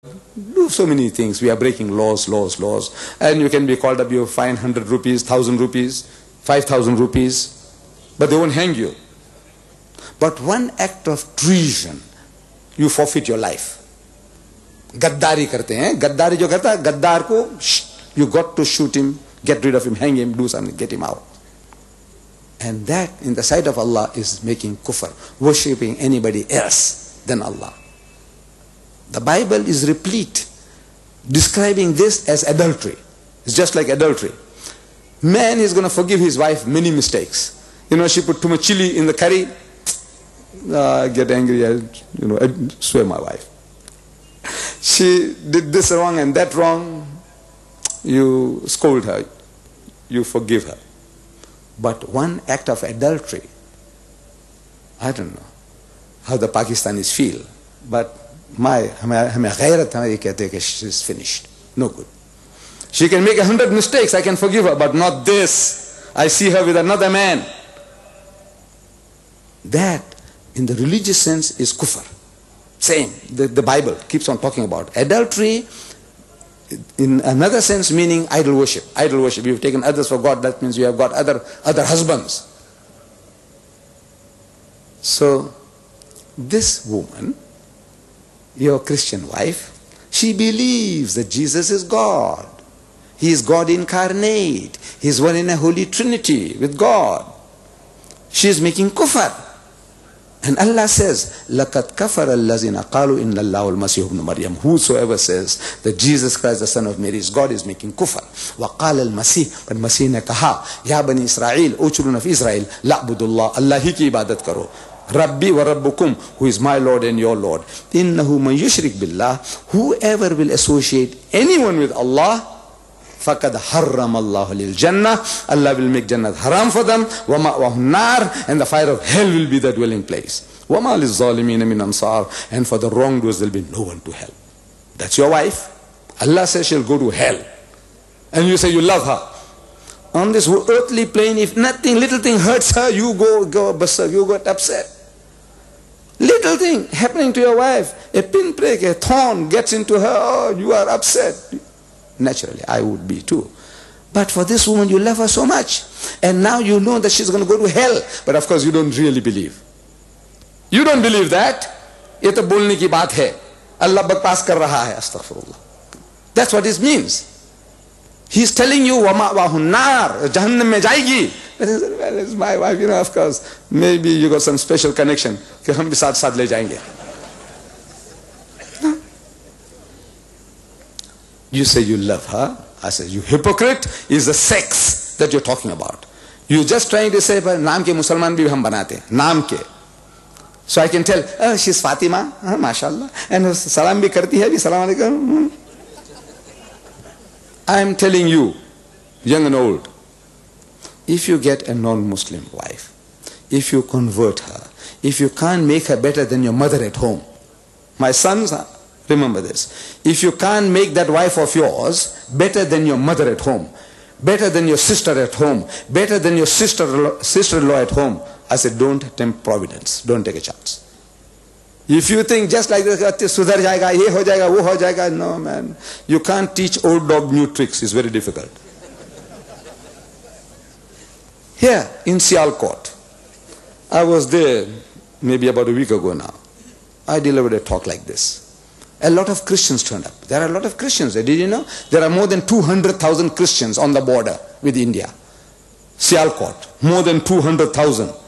do so many things. We are breaking laws. And you can be called up, you fine 100 rupees, 1,000 rupees, 5,000 rupees, but they won't hang you. But one act of treason, you forfeit your life. गद्दारी करते हैं, गद्दारी जो करता है, गद्दार को you got to shoot him, get rid of him, hang him, do something, get him out. And that in the sight of Allah is making kufr, worshipping anybody else than Allah. The Bible is replete describing this as adultery. It's just like adultery. Man is going to forgive his wife many mistakes. She put too much chili in the curry. I get angry, I swear my wife. She did this wrong and that wrong. You scold her. You forgive her. But one act of adultery, I don't know how the Pakistanis feel, but हमें गैरत हमारी कहते हैं कि she is finished, no good. She can make 100 mistakes, I can forgive her, but not this. I see her with another man. That, in the religious sense, is kufr. Same, the Bible keeps on talking about adultery. In another sense, meaning idol worship. Idol worship. You've taken others for God. That means you have got other husbands. So, this woman, your Christian wife, she believes that Jesus is God. He is God incarnate. He is one in a holy trinity with God. She is making kufr. And Allah says, لَقَدْ كَفَرَ الَّذِينَ قَالُوا إِنَّ اللَّهُ الْمَسِيحُ ابْنُ مَرْيَمَ. Whosoever says that Jesus Christ, the son of Mary, is God, is making kufr. وَقَالَ الْمَسِيح. But Masih ne kaha, Ya Bani Israel, O children of Israel, لَعْبُدُ اللَّهِ, Allah hi ki ibadat karo. Rabbi wa Rabbukum, who is my Lord and your Lord. Innahu man yushrik billah, whoever will associate anyone with Allah, فَقَدْ حَرَّمَ اللَّهُ لِلْجَنَّةِ, Allah will make Jannah haram for them, وَمَأْوَهُ النَّارِ, and the fire of hell will be their dwelling place. وَمَا لِلظَّالِمِينَ مِنْ أَنصَارٍ, and for the wrongdoers there will be no one to help. That's your wife. Allah says she'll go to hell. And you say you love her. On this earthly plane, if nothing, little thing hurts her, you go berserk, you got upset. Little thing happening to your wife, a pinprick, a thorn gets into her, oh, you are upset. Naturally, I would be too. But for this woman, you love her so much. And now you know that she's going to go to hell. But of course, you don't really believe. You don't believe that. ये तो बोलने की बात है. Allah बकवास कर रहा है. Astaghfirullah. That's what it means. He's telling you, وَمَأْوَاهُ النَّارِ, Jahannam में जाएगी. Well, it's my wife, of course. Maybe you got some special connection. कि हम भी साथ साथ ले जाएंगे. You say you love her. I say, you hypocrite, is the sex that you're talking about. You're just trying to say, naam ke Musliman bhi hum banate hain. Naam ke. So I can tell, oh, she's Fatima, mashallah. And salam bhi karti hai, salam alaikum. I'm telling you, young and old, if you get a non-Muslim wife, if you convert her, if you can't make her better than your mother at home, my sons, remember this. If you can't make that wife of yours better than your mother at home, better than your sister at home, better than your sister-in-law at home, I said, don't tempt providence. Don't take a chance. If you think just like this, sudhar jayega, ye ho jayega, wo ho jayega, no man. You can't teach old dog new tricks. It's very difficult. Here in Sialkot, I was there maybe about a week ago now. I delivered a talk like this. A lot of Christians turned up. There are a lot of Christians there. Did you know? There are more than 200,000 Christians on the border with India. Sialkot, more than 200,000.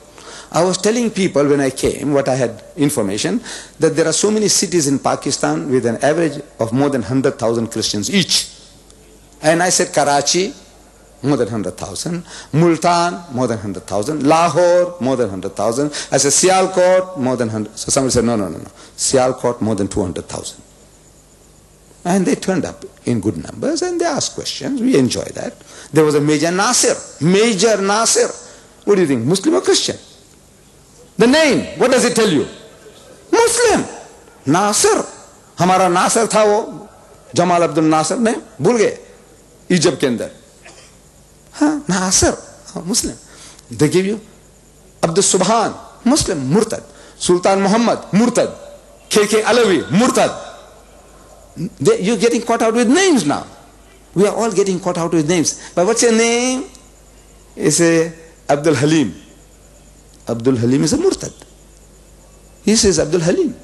I was telling people when I came, what I had information, that there are so many cities in Pakistan with an average of more than 100,000 Christians each. And I said Karachi, more than 100,000. Multan, more than 100,000. Lahore, more than 100,000. I said Sialkot, more than 100. So somebody said, no. Sialkot, more than 200,000. And they turned up in good numbers and they asked questions. We enjoy that. There was a Major Nasir. Major Nasir. What do you think, Muslim or Christian? The name, what does it tell you? Muslim. Nasir. Hamara Nasir tha wo, Jamal Abdul Nasir, ne? Bhul gaye. Egypt ke andar. Nasir, Muslim. They give you Abdul Subhan, Muslim, Murtad. Sultan Muhammad, Murtad. KK Alawi, Murtad. You're getting caught out with names now. We are all getting caught out with names. But what's your name? He say, Abdul Halim. Abdul Halim is a murtad. He says Abdul Halim.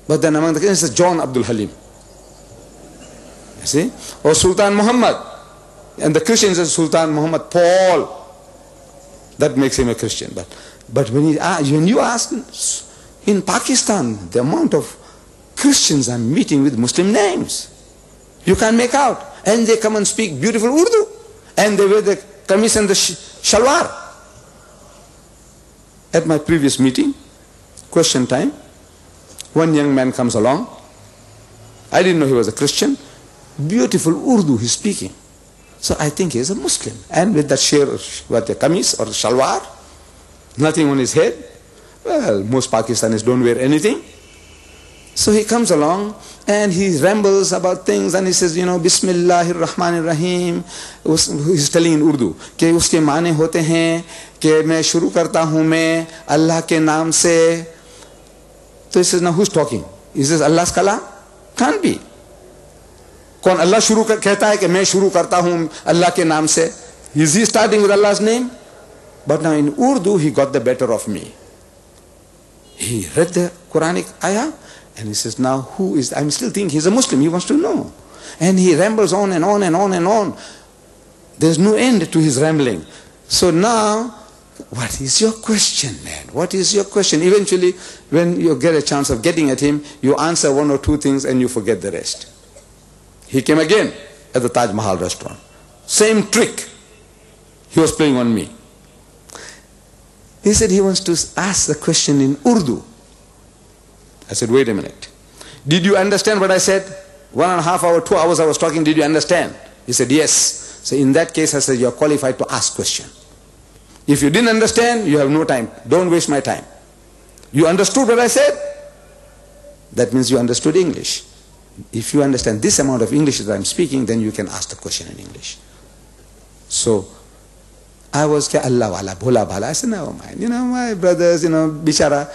But then among the Christians, he says John Abdul Halim. You see? Or Sultan Muhammad. And the Christians say Sultan Muhammad Paul. That makes him a Christian. But when you ask, in Pakistan, the amount of Christians are meeting with Muslim names, you can't make out. And they come and speak beautiful Urdu. And they wear the kameez and the shalwar. At my previous meeting, question time, one young man comes along. I didn't know he was a Christian. Beautiful Urdu he's speaking. So I think he's a Muslim. And with that the kameez or shalwar, nothing on his head. Well, most Pakistanis don't wear anything. So he comes along and he rambles about things and he says, Bismillahir Rahmanir Rahim. He's telling in Urdu, कि उसके माने होते हैं कि मैं शुरू करता हूँ मैं अल्लाह के नाम से. So he says, now who's talking? He says, Allah's kalam? Can't be. कौन अल्लाह शुरू कहता है कि मैं शुरू करता हूँ अल्लाह के नाम से? Is he starting with Allah's name? But now in Urdu he got the better of me. He read the Quranic ayah and he says, now who is, I'm still thinking he's a Muslim, he wants to know. And he rambles on and on and on and on. There's no end to his rambling. So now, what is your question, man? What is your question? Eventually, when you get a chance of getting at him, you answer one or two things and you forget the rest. He came again at the Taj Mahal restaurant. Same trick he was playing on me. He said he wants to ask the question in Urdu. I said, wait a minute. Did you understand what I said? 1.5 hours, 2 hours I was talking, did you understand? He said, yes. So in that case, I said, you're qualified to ask question. If you didn't understand, you have no time. Don't waste my time. You understood what I said? That means you understood English. If you understand this amount of English that I'm speaking, then you can ask the question in English. So, I was Allah wala, bhola bhala. I said, never mind. My brothers, bichara,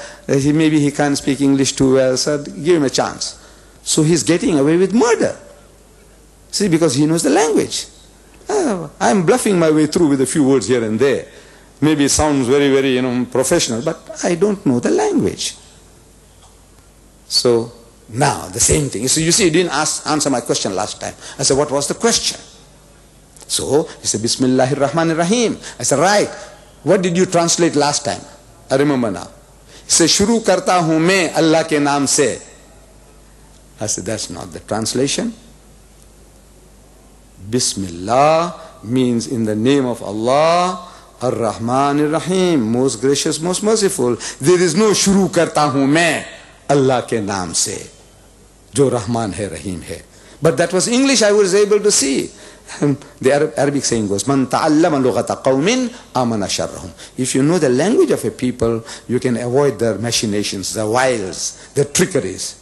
maybe he can't speak English too well, so give him a chance. So he's getting away with murder. See, because he knows the language. I'm bluffing my way through with a few words here and there. Maybe it sounds very, very, professional, but I don't know the language. So, now, the same thing. So you see, you didn't answer my question last time. I said, what was the question? So, he said, Bismillahir Rahmanir Rahim. I said, right. What did you translate last time? I remember now. He said, Shuru karta hu main Allah ke naam se. I said, that's not the translation. Bismillah means in the name of Allah, Ar-Rahmanir Rahim, most gracious, most merciful. There is no Shuru karta hu main Allah ke naam se. Jo Rahman hai, Rahim hai. But that was English I was able to see. The Arabic saying goes, Man ta'allama lughata qawmin amana sharrahum. If you know the language of a people, you can avoid their machinations, their wiles, their trickeries.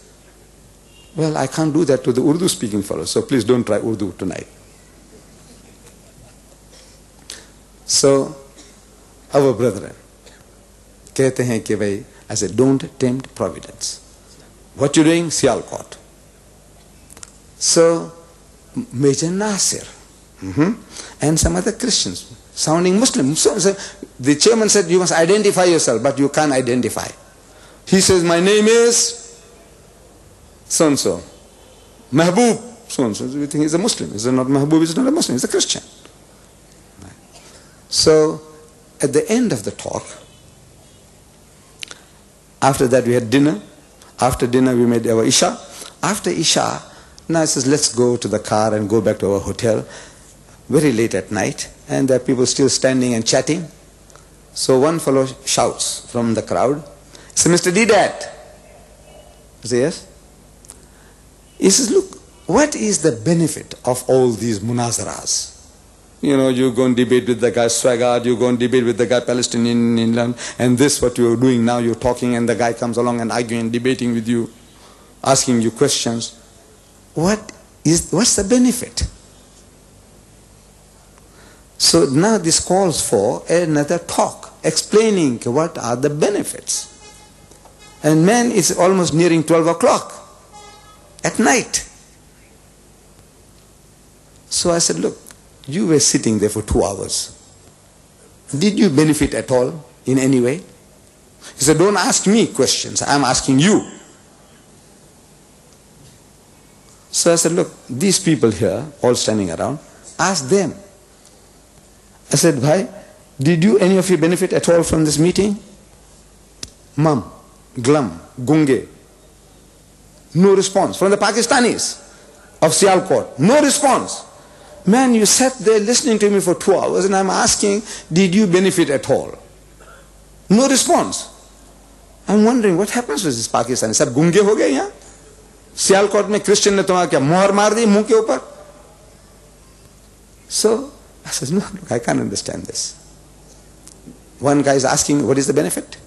Well, I can't do that to the Urdu speaking fellows, so please don't try Urdu tonight. So, our brethren, कहते हैं कि भाई, I said, don't tempt providence. What you doing? Sialkot. So, Major Nasir and some other Christians sounding Muslim. So the chairman said, you must identify yourself, but you can't identify. He says, my name is so-and-so. Mahbub, so-and-so. We think he's a Muslim. He's not Mahbub, he's not a Muslim, he's a Christian. So, at the end of the talk, after that we had dinner. After dinner we made our Isha. After Isha, now he says, let's go to the car and go back to our hotel. Very late at night, and there are people still standing and chatting. So one fellow shouts from the crowd, he says, Mr. Deedat. I say, yes? He says, look, what is the benefit of all these munazaras? You go and debate with the guy Swagard, you go and debate with the guy Palestinian in England, and this what you're doing now, you're talking and the guy comes along and arguing, debating with you, asking you questions. What's the benefit? So now this calls for another talk, explaining what are the benefits. And man, it's almost nearing 12 o'clock. at night. So I said, look, you were sitting there for 2 hours. Did you benefit at all in any way? He said, don't ask me questions, I'm asking you. So I said, look, these people here, all standing around, ask them. I said, bhai, did you, any of you benefit at all from this meeting? Mum, glum, gunge. No response. From the Pakistanis of Sialkot, no response. Man, you sat there listening to me for 2 hours and I'm asking, did you benefit at all? No response. I'm wondering what happens with this Pakistani. Sab gunge ho gaye yahan? Sialkot mein Christian ne tumhara kya mohar maar di muh ke upar? So I said, no, look, I can't understand this. One guy is asking, what is the benefit?